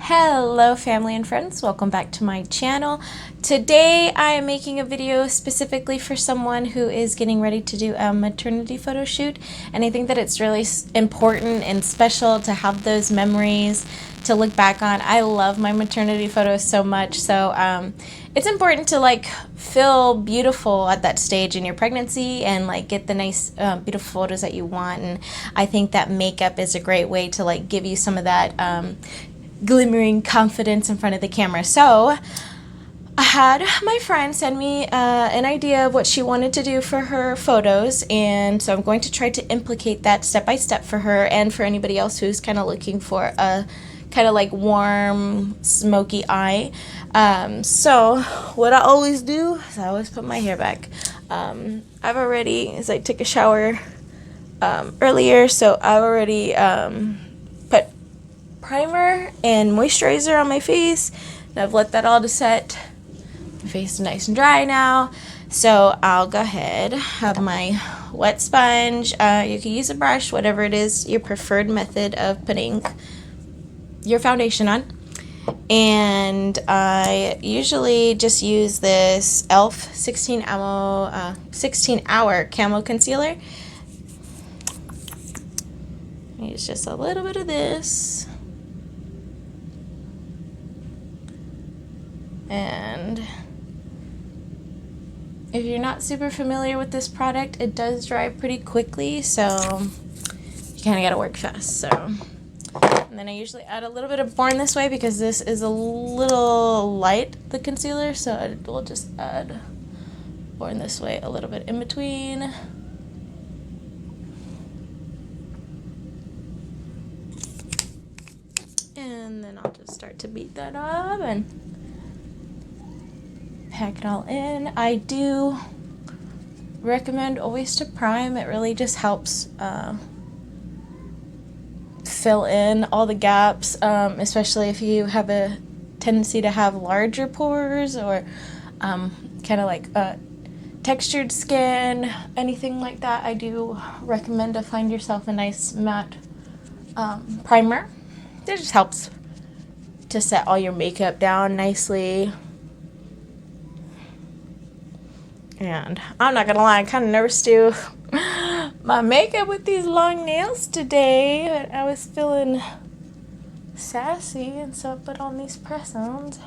Hello family and friends, welcome back to my channel. Today I am making a video specifically for someone who is getting ready to do a maternity photo shoot, and I think that it's really important and special to have those memories to look back on. I love my maternity photos so much, so it's important to feel beautiful at that stage in your pregnancy and get the nice beautiful photos that you want. And I think that makeup is a great way to give you some of that glimmering confidence in front of the camera. So I had my friend send me an idea of what she wanted to do for her photos, and so I'm going to try to implicate that step by step for her and for anybody else who's kind of looking for a kind of warm smoky eye. So what I always do is I always put my hair back. I've already, as I took a shower earlier, so I already put primer and moisturizer on my face, and I've let that all to set. My face is nice and dry now, so I'll go ahead, have my wet sponge. You can use a brush, whatever it is your preferred method of putting your foundation on. And I usually just use this e.l.f. 16-hour camo concealer. Use just a little bit of this. And if you're not super familiar with this product, it does dry pretty quickly, so you kind of got to work fast. So, and then I usually add a little bit of Born This Way because this is a little light, the concealer, so I will just add Born This Way a little bit in between. And then I'll just start to beat that up and pack it all in. I do recommend always to prime. It really just helps fill in all the gaps, especially if you have a tendency to have larger pores or kind of textured skin, anything like that. I do recommend to find yourself a nice matte primer. It just helps to set all your makeup down nicely. And I'm not gonna lie, I'm kind of nervous to do my makeup with these long nails today, but I was feeling sassy, and so I put on these press-ons.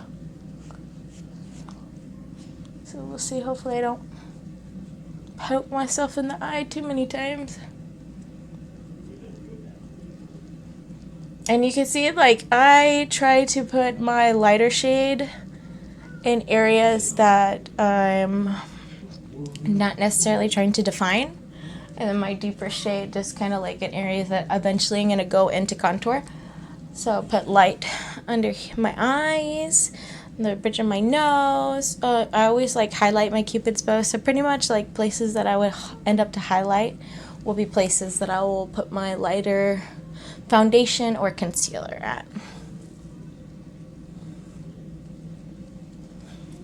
So we'll see. Hopefully I don't poke myself in the eye too many times. And you can see, I try to put my lighter shade in areas that I'm not necessarily trying to define, and then my deeper shade just kind of in areas that eventually I'm going to go into contour. So I'll put light under my eyes, the bridge of my nose. I always highlight my cupid's bow, so pretty much places that I would end up to highlight will be places that I will put my lighter foundation or concealer at.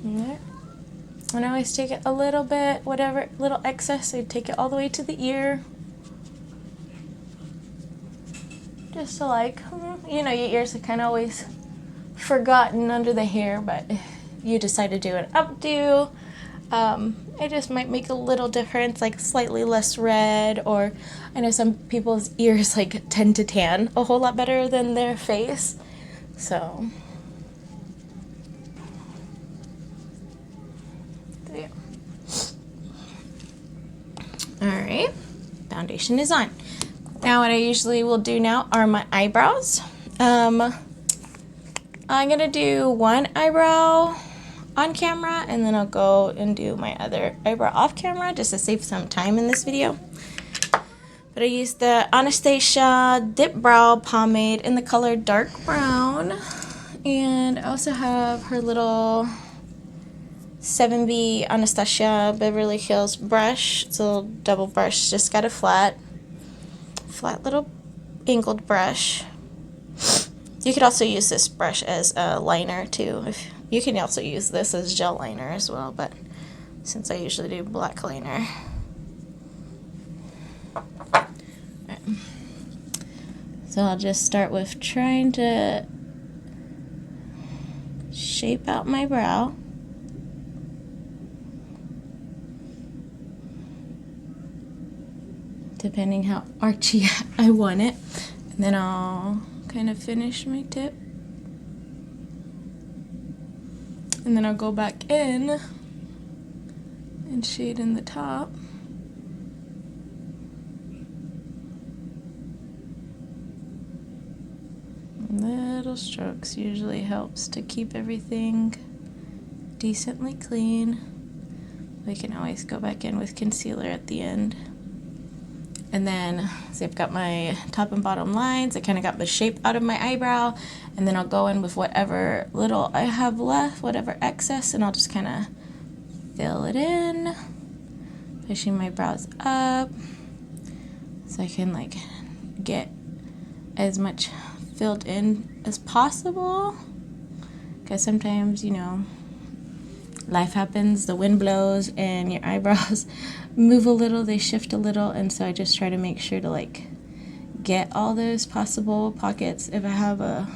There. And I always take it a little bit, whatever little excess, I take it all the way to the ear. Just to your ears are kind of always forgotten under the hair, but if you decide to do an updo, it just might make a little difference, slightly less red, or I know some people's ears tend to tan a whole lot better than their face, so there. Alright, foundation is on. Now what I usually will do now are my eyebrows. I'm gonna do one eyebrow on camera, and then I'll go and do my other eyebrow off camera just to save some time in this video. But I used the Anastasia Dip Brow Pomade in the color dark brown, and I also have her little 7B Anastasia Beverly Hills brush. It's a little double brush, just got a flat little angled brush. You could also use this brush as a liner too. You can also use this as gel liner as well, but since I usually do black liner. Right. So I'll just start with trying to shape out my brow. Depending how archy I want it. And then I'll kind of finish my tip. And then I'll go back in and shade in the top. Little strokes usually helps to keep everything decently clean. We can always go back in with concealer at the end. And then, see, I've got my top and bottom lines. I kind of got the shape out of my eyebrow. And then I'll go in with whatever little I have left, whatever excess, and I'll just kind of fill it in, pushing my brows up so I can like get as much filled in as possible. Because sometimes, you know, life happens, the wind blows, and your eyebrows move a little, they shift a little, and so I just try to make sure to like get all those possible pockets. If I have a,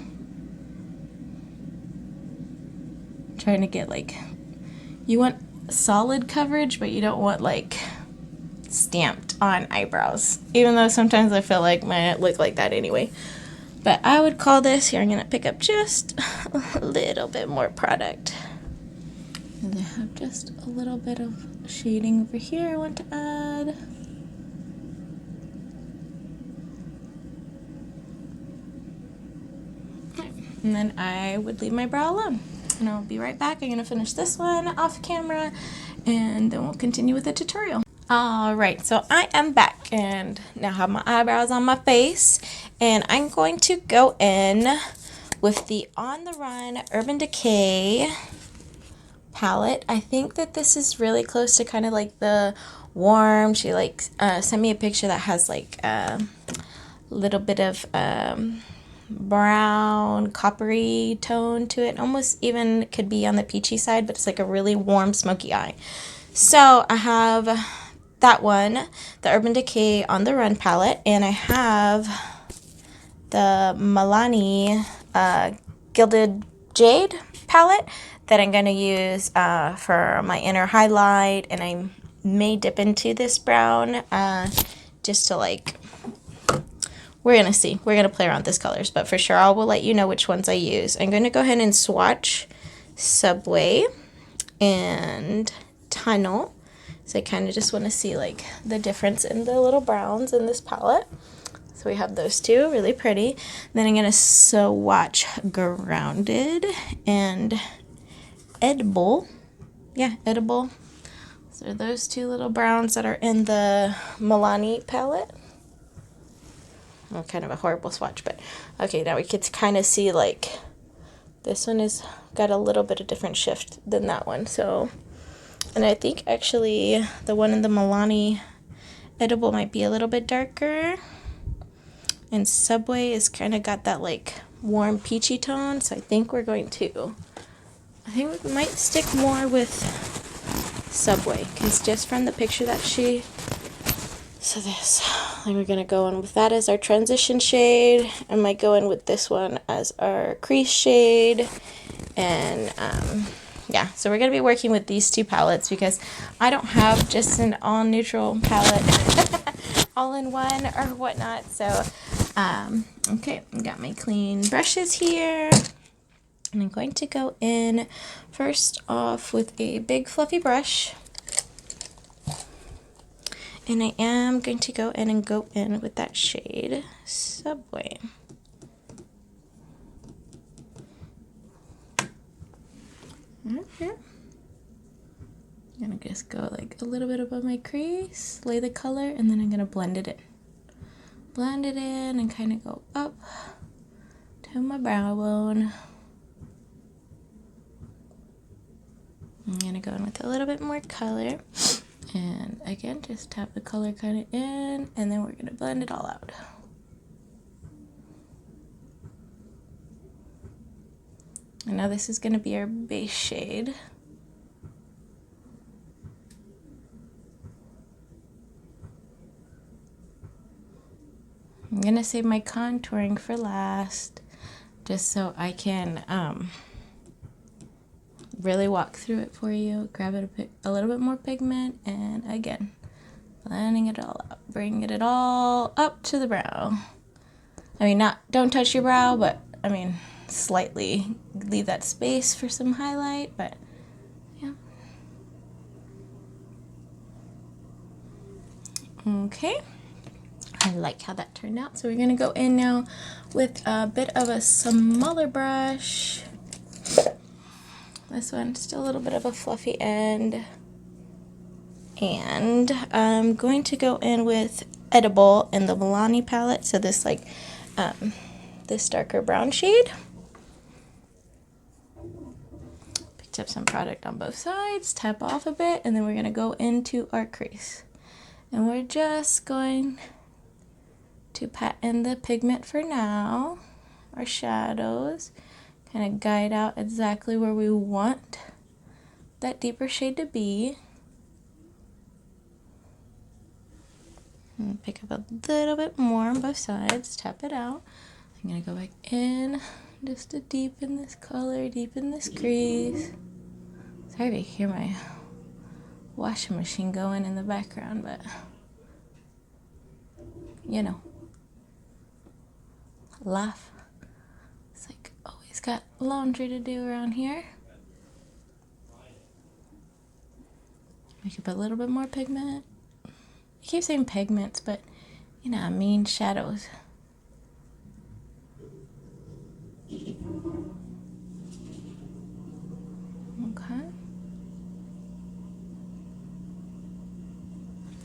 trying to get like, you want solid coverage, but you don't want like stamped on eyebrows, even though sometimes I feel like mine look like that anyway. But I would call this, here I'm gonna pick up just a little bit more product. And I have just a little bit of shading over here I want to add. And then I would leave my brow alone. And I'll be right back. I'm gonna finish this one off camera and then we'll continue with the tutorial. Alright, so I am back and now have my eyebrows on my face, and I'm going to go in with the On the Run Urban Decay palette. I think that this is really close to kind of like the warm. She like sent me a picture that has like a little bit of brown coppery tone to it, almost even could be on the peachy side, but it's like a really warm smoky eye. So I have that one, the Urban Decay On the Run palette, and I have the Milani Gilded Jade palette that I'm going to use for my inner highlight, and I may dip into this brown just to like, we're going to see. We're going to play around with these colors, but for sure I will let you know which ones I use. I'm going to go ahead and swatch Subway and Tunnel. So I kind of just want to see like the difference in the little browns in this palette. So we have those two, really pretty. Then I'm going to swatch Grounded and Edible. Yeah, Edible. So those two little browns that are in the Milani palette. Well, kind of a horrible swatch, but okay, now we can kind of see like this one is got a little bit of different shift than that one. So, and I think actually the one in the Milani Edible might be a little bit darker. And Subway is kind of got that like warm peachy tone. So I think we're going to, I think we might stick more with Subway, because just from the picture that she, so this, I think we're going to go in with that as our transition shade. I might go in with this one as our crease shade. And yeah, so we're going to be working with these two palettes because I don't have just an all neutral palette all in one or whatnot. So okay, I got my clean brushes here, and I'm going to go in first off with a big fluffy brush, and I am going to go in with that shade Subway. Okay. I'm gonna just go like a little bit above my crease, lay the color, and then I'm gonna blend it in. Blend it in and kind of go up to my brow bone. I'm gonna go in with a little bit more color, and again just tap the color kind of in, and then we're gonna blend it all out. And now this is gonna be our base shade. I'm gonna save my contouring for last, just so I can really walk through it for you. Grab it a little bit more pigment, and again, blending it all up, bringing it all up to the brow. I mean, don't touch your brow, but I mean, slightly leave that space for some highlight, but yeah. Okay, I like how that turned out. So we're gonna go in now with a bit of a smaller brush. This one, still a little bit of a fluffy end. And I'm going to go in with Edible in the Milani palette. So this this darker brown shade. Picked up some product on both sides, tap off a bit, and then we're gonna go into our crease. And we're just going to pat in the pigment for now, our shadows, kind of guide out exactly where we want that deeper shade to be. And pick up a little bit more on both sides, tap it out. I'm gonna go back in just to deepen this color, deepen this crease. Sorry if you hear my washing machine going in the background, but you know, life. It's like always got laundry to do around here. Make up a little bit more pigment. I keep saying pigments, but you know, I mean shadows. Okay.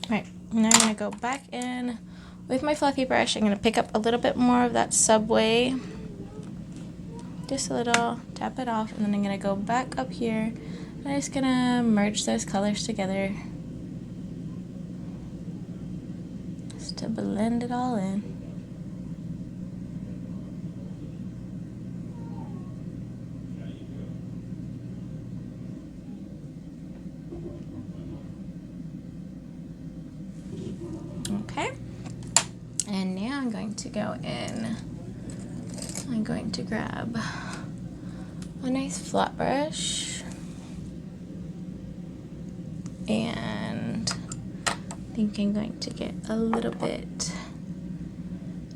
Alright, now I'm going to go back in with my fluffy brush. I'm going to pick up a little bit more of that Subway. Just a little, tap it off, and then I'm going to go back up here. I'm just going to merge those colors together. Just to blend it all in. Okay, and now I'm going to go in. I'm going to grab a nice flat brush, and I think I'm going to get a little bit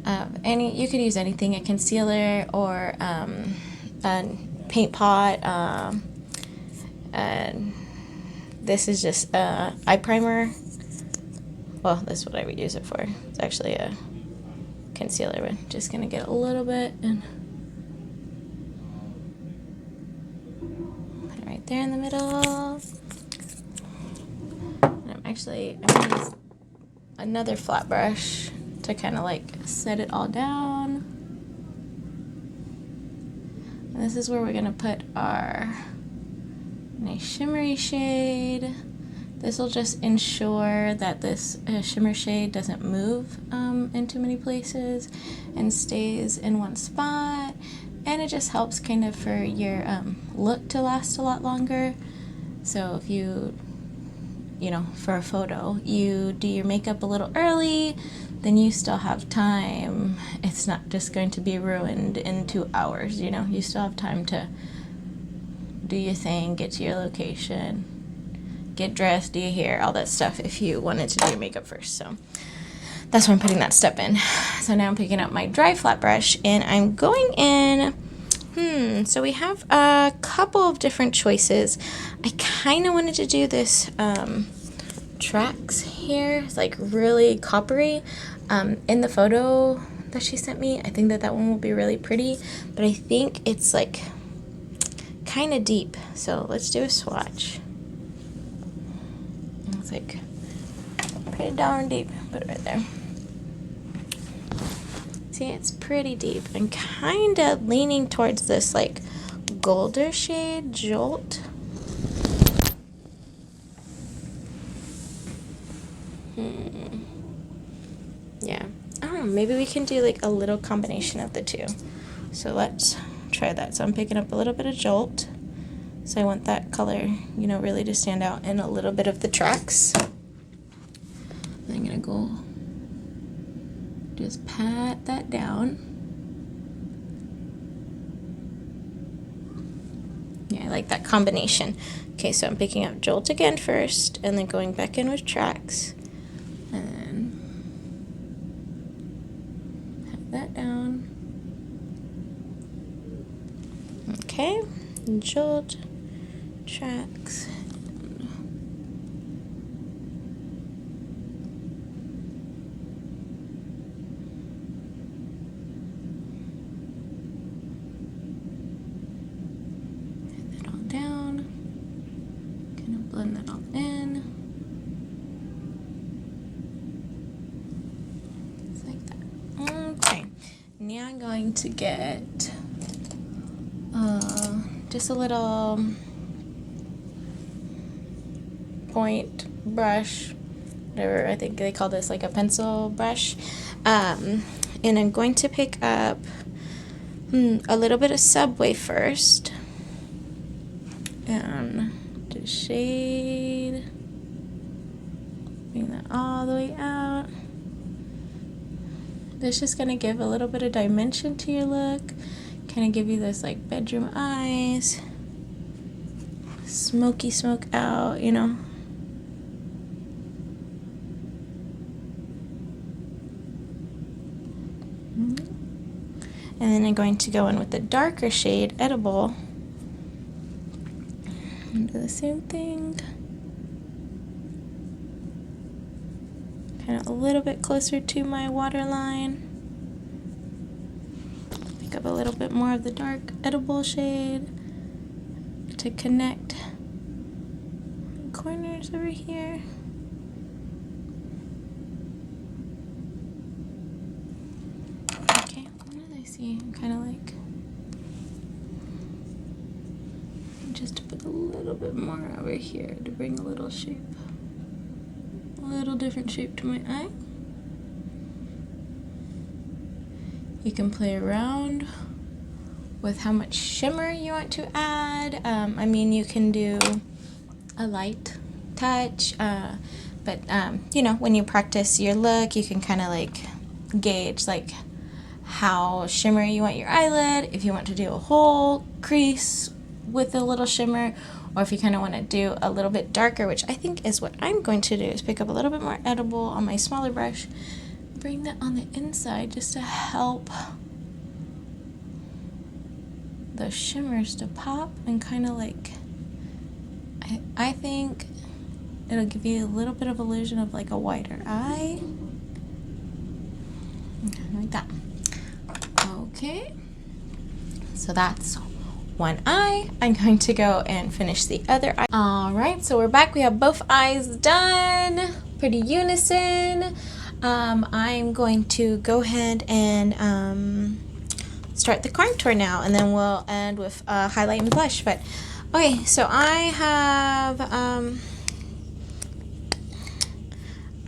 of you could use anything, a concealer or a paint pot, and this is just eye primer. Well, that's what I would use it for. It's actually a concealer, but just gonna get a little bit and put it right there in the middle. And I'm gonna use another flat brush to kind of like set it all down. And this is where we're gonna put our nice shimmery shade. This will just ensure that this shimmer shade doesn't move in too many places and stays in one spot. And it just helps kind of for your look to last a lot longer. So if you know, for a photo, you do your makeup a little early, then you still have time. It's not just going to be ruined in 2 hours, you know. You still have time to do your thing, get to your location, get dressed, do your hair, all that stuff if you wanted to do your makeup first. So that's why I'm putting that step in. So now I'm picking up my dry flat brush and I'm going in. So we have a couple of different choices. I kind of wanted to do this tracks here. It's like really coppery. In the photo that she sent me, I think that one will be really pretty, but I think it's like kind of deep. So let's do a swatch. It's like pretty darn deep. Put it right there. See, it's pretty deep and kind of leaning towards this like golder shade, Jolt. Yeah, I don't know, maybe we can do like a little combination of the two. So let's try that. So I'm picking up a little bit of Jolt. So I want that color, you know, really to stand out in a little bit of the tracks. I'm gonna go just pat that down. Yeah, I like that combination. Okay, so I'm picking up Jolt again first, and then going back in with Tracks. And have that down. Okay, Jolt, Tracks. Blend that all in. Just like that. Okay. Now I'm going to get just a little point brush, whatever, I think they call this like a pencil brush. And I'm going to pick up a little bit of Subway first. And shade, bring that all the way out. That's just gonna give a little bit of dimension to your look, kind of give you those like bedroom eyes, smoky smoke out, you know. And then I'm going to go in with the darker shade, Edible, and do the same thing. Kind of a little bit closer to my waterline. Pick up a little bit more of the dark Edible shade to connect corners over here. Okay, what did I see? I'm kind of like just put a little bit more over here to bring a little shape, a little different shape to my eye. You can play around with how much shimmer you want to add. I mean, you can do a light touch, but you know, when you practice your look, you can kind of like gauge like how shimmery you want your eyelid, if you want to do a whole crease with a little shimmer, or if you kind of want to do a little bit darker, which I think is what I'm going to do, is pick up a little bit more Edible on my smaller brush, bring that on the inside just to help the shimmers to pop and kind of like, I think it'll give you a little bit of illusion of like a wider eye, like that. Okay, so that's one eye. I'm going to go and finish the other eye. All right, so we're back. We have both eyes done, pretty unison. I'm going to go ahead and start the contour now, and then we'll end with highlight and blush. But okay, so I have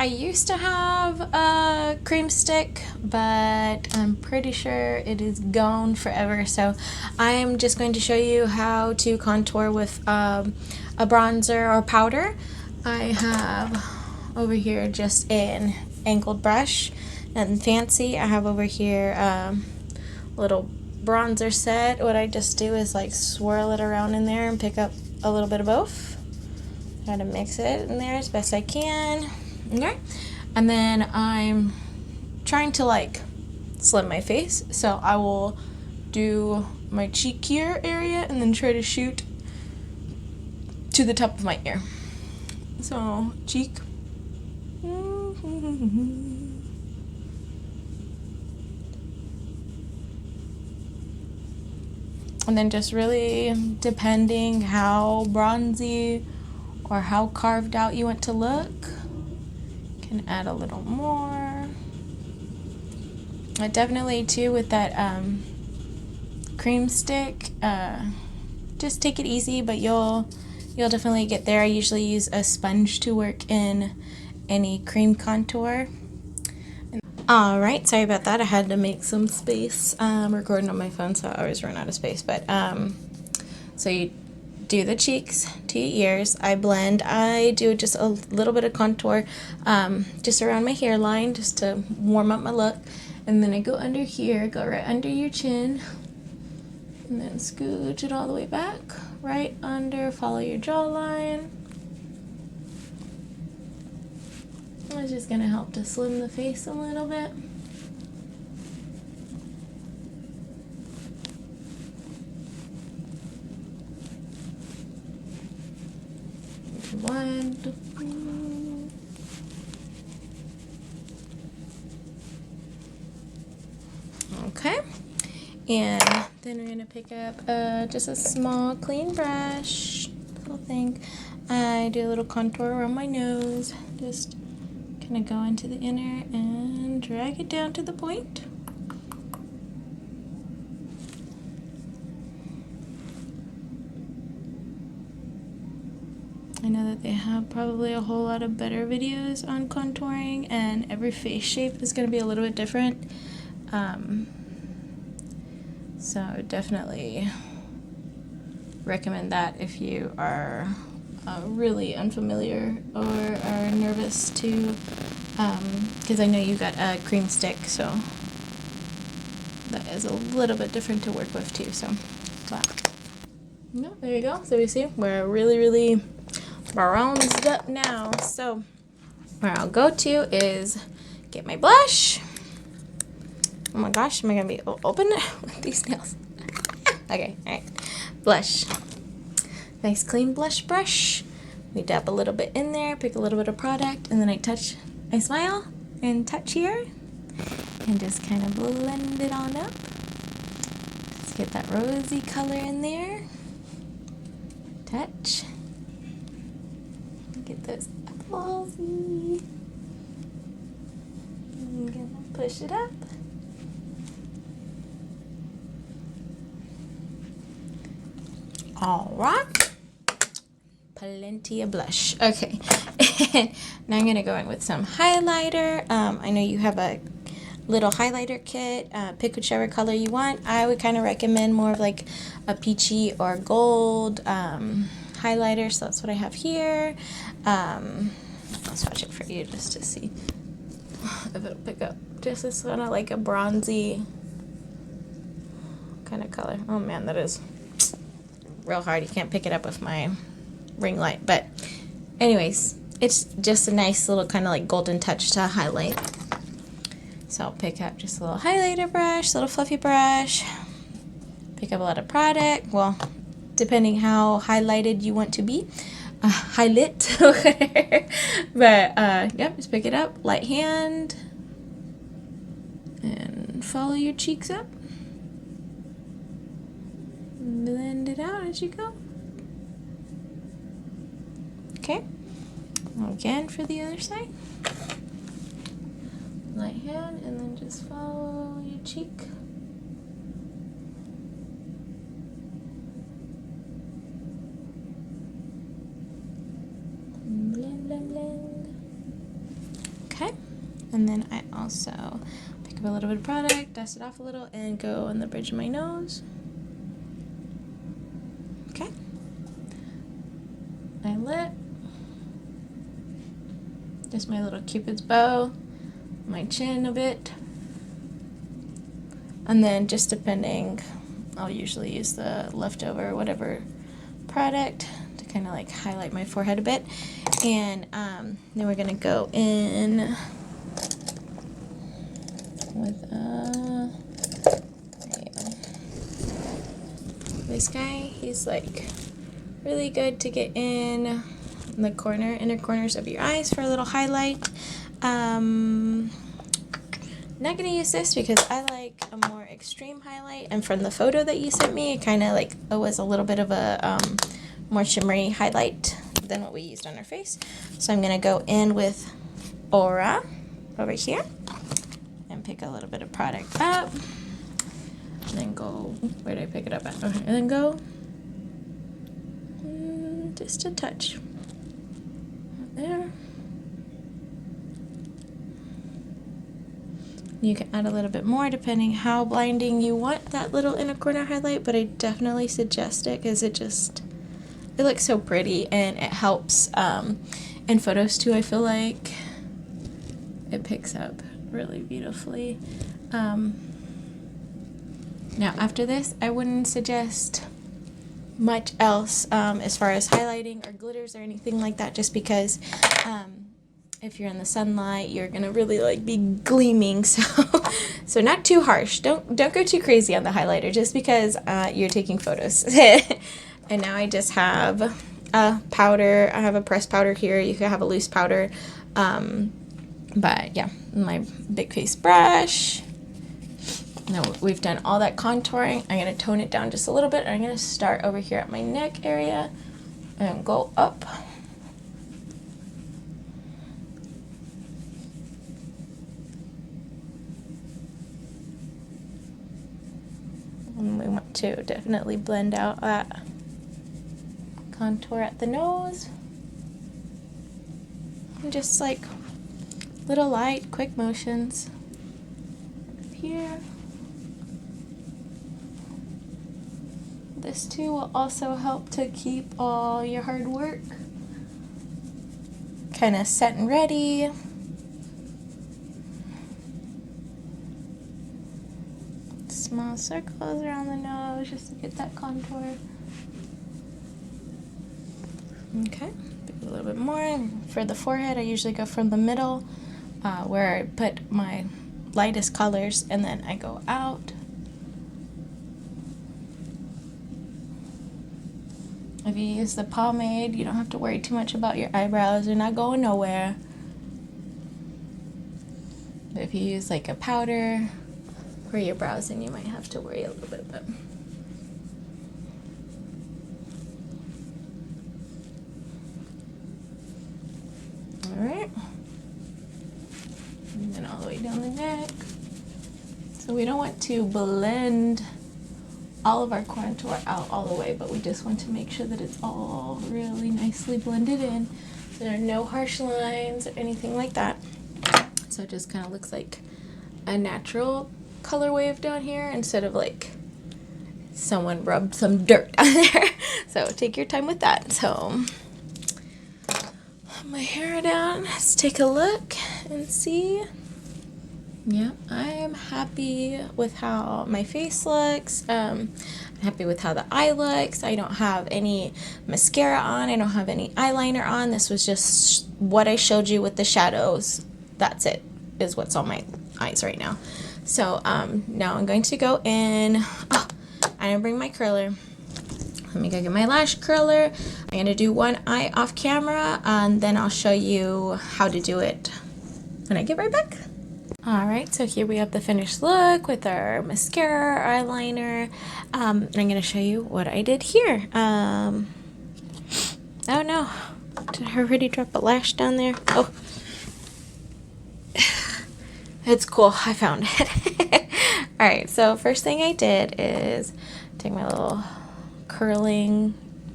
I used to have a cream stick, but I'm pretty sure it is gone forever. So I'm just going to show you how to contour with a bronzer or powder. I have over here just an angled brush, and fancy. I have over here a little bronzer set. What I just do is like swirl it around in there and pick up a little bit of both. Try to mix it in there as best I can. Okay, and then I'm trying to like slim my face, so I will do my cheek here area and then try to shoot to the top of my ear. So cheek, and then just really depending how bronzy or how carved out you want to look, can add a little more. Definitely too with that cream stick, just take it easy, but you'll definitely get there. I usually use a sponge to work in any cream contour. All right, sorry about that. I had to make some space. I'm recording on my phone, so I always run out of space. But so you do the cheeks to your ears. I blend. I do just a little bit of contour just around my hairline just to warm up my look. And then I go under here, go right under your chin, and then scooch it all the way back. right under, follow your jawline. It's just going to help to slim the face a little bit. One, two, three. Okay, and then we're going to pick up just a small clean brush, little thing. I do a little contour around my nose, just kind of go into the inner and drag it down to the point. I know that they have probably a whole lot of better videos on contouring, and every face shape is going to be a little bit different. So I would definitely recommend that if you are really unfamiliar or are nervous to, because I know you got a cream stick, so that is a little bit different to work with too. So, wow. No, there you go. So we see we're really bronzed up now. So where I'll go to is get my blush. Oh my gosh, am I gonna be open with these nails? Okay, all right. Blush. Nice clean blush brush. We dab a little bit in there, pick a little bit of product, and then I smile and touch here, and just kind of blend it on up. Let's get that rosy color in there. Touch. Get those eyeballs. I'm gonna push it up. All right, plenty of blush. Okay, and now I'm gonna go in with some highlighter. I know you have a little highlighter kit. Pick whichever color you want. I would kind of recommend more of like a peachy or gold highlighter, so that's what I have here. I'll swatch it for you just to see if it'll pick up. Just this kind of like a bronzy kind of color. Oh man, that is real hard. You can't pick it up with my ring light, but anyways, it's just a nice little kind of like golden touch to highlight. So I'll pick up just a little highlighter brush, little fluffy brush, pick up a lot of product, well, depending how highlighted you want to be, highlight, but yep, just pick it up, light hand, and follow your cheeks up. Blend it out as you go. Okay. Again for the other side. Light hand, and then just follow your cheek. Blend, blend, blend. Okay. And then I also pick up a little bit of product, dust it off a little, and go on the bridge of my nose. Okay. Eyelid. Just my little Cupid's bow. My chin a bit. And then just depending, I'll usually use the leftover whatever product to kind of like highlight my forehead a bit. And then we're going to go in with this guy. He's like really good to get in the inner corners of your eyes for a little highlight. Not gonna use this because I like a more extreme highlight, and from the photo that you sent me, it kind of like it was a little bit of a more shimmery highlight than what we used on our face. So I'm gonna go in with Aura over here and pick a little bit of product up, and then go, where did I pick it up at? Okay, and then go just a touch there. You can add a little bit more depending how blinding you want that little inner corner highlight, but I definitely suggest it because it looks so pretty, and it helps in photos too. I feel like it picks up really beautifully. Now after this, I wouldn't suggest much else as far as highlighting or glitters or anything like that, just because if you're in the sunlight, you're gonna really like be gleaming. So not too harsh. Don't go too crazy on the highlighter just because you're taking photos. And now I just have a powder. I have a pressed powder here. You could have a loose powder, but yeah, my big face brush. Now we've done all that contouring. I'm gonna tone it down just a little bit. I'm gonna start over here at my neck area and go up. And we want to definitely blend out that contour at the nose. And just like little light, quick motions here. This too will also help to keep all your hard work kind of set and ready. Small circles around the nose just to get that contour. Okay, a little bit more. For the forehead, I usually go from the middle where I put my lightest colors, and then I go out. If you use the pomade, you don't have to worry too much about your eyebrows. They're not going nowhere. But if you use like a powder for your brows, then you might have to worry a little bit. But alright. And then all the way down the neck. So we don't want to blend all of our contour out all the way, but we just want to make sure that it's all really nicely blended in. There are no harsh lines or anything like that. So it just kind of looks like a natural color wave down here instead of like someone rubbed some dirt on there. So take your time with that. So my hair down. Let's take a look and see. Yeah, I am happy with how my face looks. I'm happy with how the eye looks. I don't have any mascara on. I don't have any eyeliner on. This was just what I showed you with the shadows. That's it, is what's on my eyes right now. So now I'm going to go in. Oh, I'm gonna bring my curler. Let me go get my lash curler. I'm gonna do one eye off camera, and then I'll show you how to do it when I get right back. Alright, so here we have the finished look with our mascara, our eyeliner, and I'm going to show you what I did here. Oh no, did I already drop a lash down there? Oh, it's cool, I found it. Alright, so first thing I did is take my little curling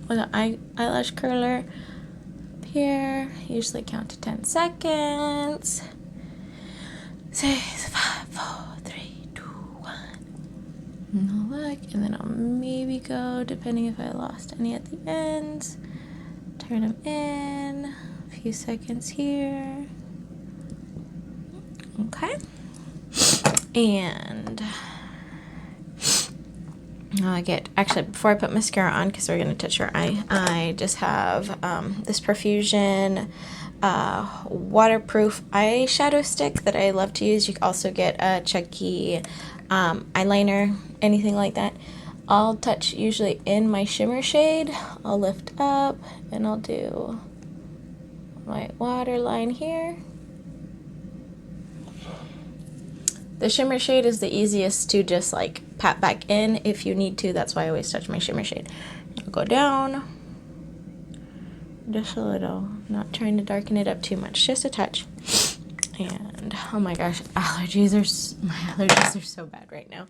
eyelash curler up here, usually count to 10 seconds. 6, 5, 4, 3, 2, 1. And I'll look, and then I'll maybe go, depending if I lost any at the ends. Turn them in. A few seconds here. Okay. And actually, before I put mascara on, because we're going to touch your eye, I just have this Profusion waterproof eyeshadow stick that I love to use. You can also get a Chucky eyeliner, anything like that. I'll touch usually in my shimmer shade. I'll lift up and I'll do my waterline here. The shimmer shade is the easiest to just like pat back in if you need to. That's why I always touch my shimmer shade. I'll go down just a little, not trying to darken it up too much, just a touch. And oh my gosh, my allergies are so bad right now.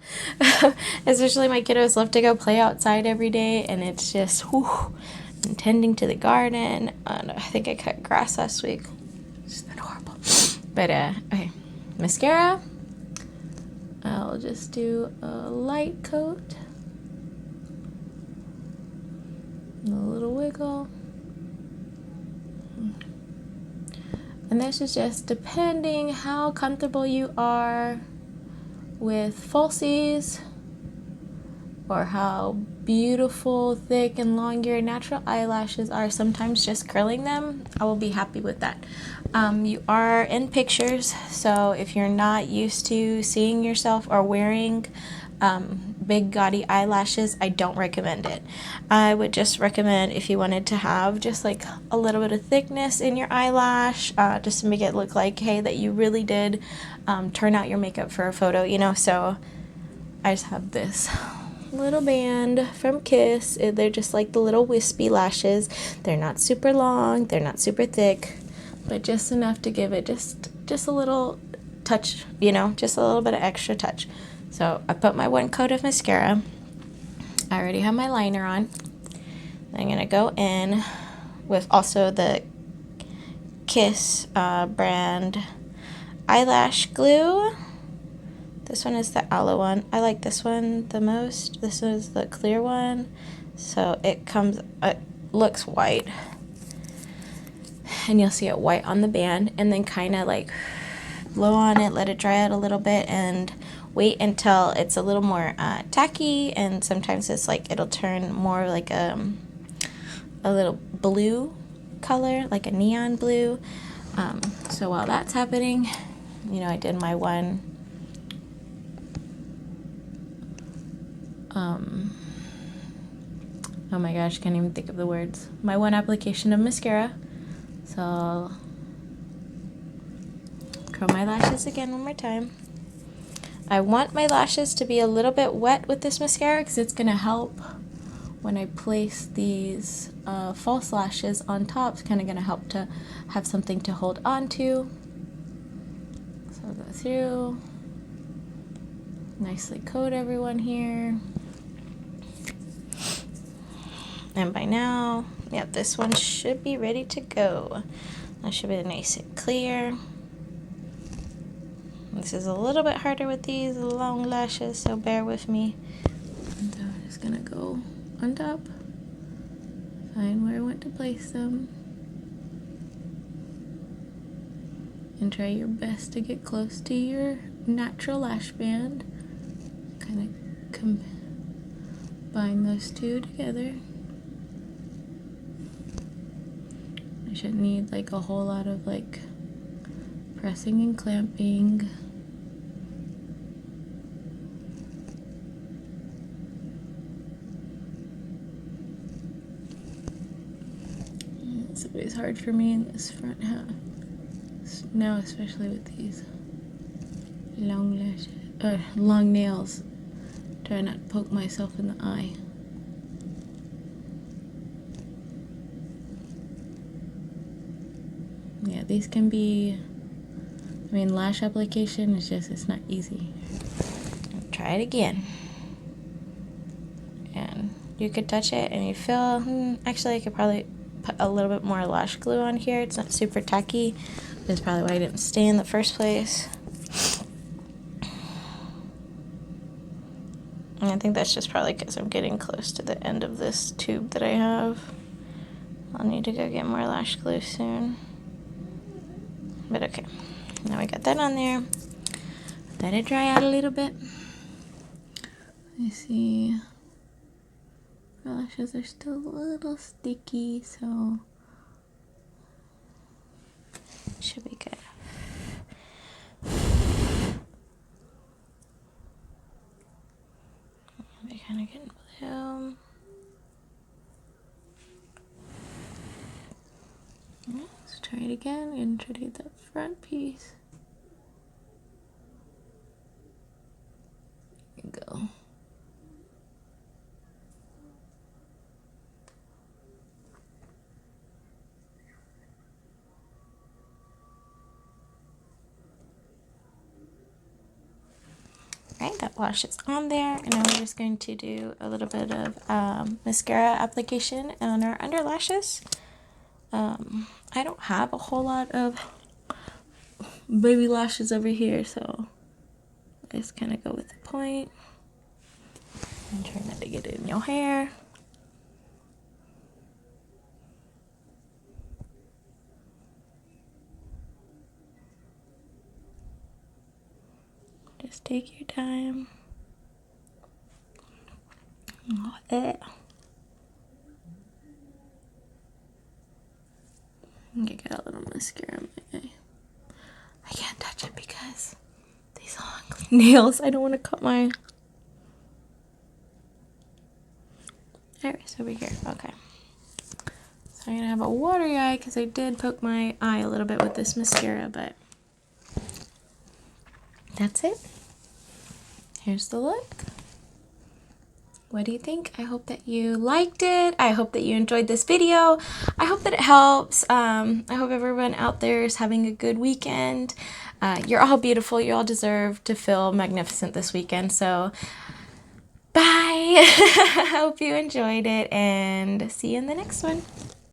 Especially my kiddos love to go play outside every day, and it's just whew, and tending to the garden. And I think I cut grass last week. It's been horrible. But okay, mascara. I'll just do a light coat, a little wiggle. And this is just depending how comfortable you are with falsies or how beautiful, thick, and long your natural eyelashes are, sometimes just curling them, I will be happy with that. You are in pictures, so if you're not used to seeing yourself or wearing big gaudy eyelashes, I don't recommend it. I would just recommend if you wanted to have just like a little bit of thickness in your eyelash, just to make it look like, hey, that you really did turn out your makeup for a photo, you know. So I just have this little band from Kiss. They're just like the little wispy lashes. They're not super long, they're not super thick, but just enough to give it just a little touch, you know, just a little bit of extra touch. So I put my one coat of mascara. I already have my liner on. I'm gonna go in with also the Kiss brand eyelash glue. This one is the aloe one. I like this one the most. This is the clear one. So it looks white. And you'll see it white on the band. And then kind of like blow on it, let it dry out a little bit, and wait until it's a little more tacky. And sometimes it's like it'll turn more like a little blue color, like a neon blue. So while that's happening, you know, I did my one oh my gosh, can't even think of the words. My one application of mascara. So I'll curl my lashes again one more time. I want my lashes to be a little bit wet with this mascara because it's going to help when I place these false lashes on top. It's kind of going to help to have something to hold on to. So I'll go through, nicely coat everyone here. And by now, yeah, this one should be ready to go. That should be nice and clear. This is a little bit harder with these long lashes, so bear with me. And so I'm just gonna go on top, find where I want to place them, and try your best to get close to your natural lash band. Kind of combine those two together. I shouldn't need like a whole lot of like pressing and clamping. It's always hard for me in this front half. Now, especially with these long lashes, long nails. Try not to poke myself in the eye. Yeah, these can be, I mean, lash application is just, it's not easy. Try it again. And you could touch it and you feel, actually I could probably put a little bit more lash glue on here. It's not super tacky. That's probably why I didn't stay in the first place. And I think that's just probably because I'm getting close to the end of this tube that I have. I'll need to go get more lash glue soon. But okay, now we got that on there. Let it dry out a little bit. I see my lashes are still a little sticky, so it should be good. Be kind of getting blue. Let's try it again and try to get that front piece. There you go. Alright, that wash is on there, and now we're just going to do a little bit of mascara application on our under lashes. I don't have a whole lot of baby lashes over here, so I just kind of go with the point and try not to get it in your hair. Just take your time. Oh, I think I got a little mascara on my eye. I can't touch it because these long nails. I don't want to cut my iris over here. Okay. So I'm going to have a watery eye because I did poke my eye a little bit with this mascara, but that's it. Here's the look. What do you think? I hope that you liked it. I hope that you enjoyed this video. I hope that it helps. I hope everyone out there is having a good weekend. You're all beautiful. You all deserve to feel magnificent this weekend. So, bye. I hope you enjoyed it and see you in the next one.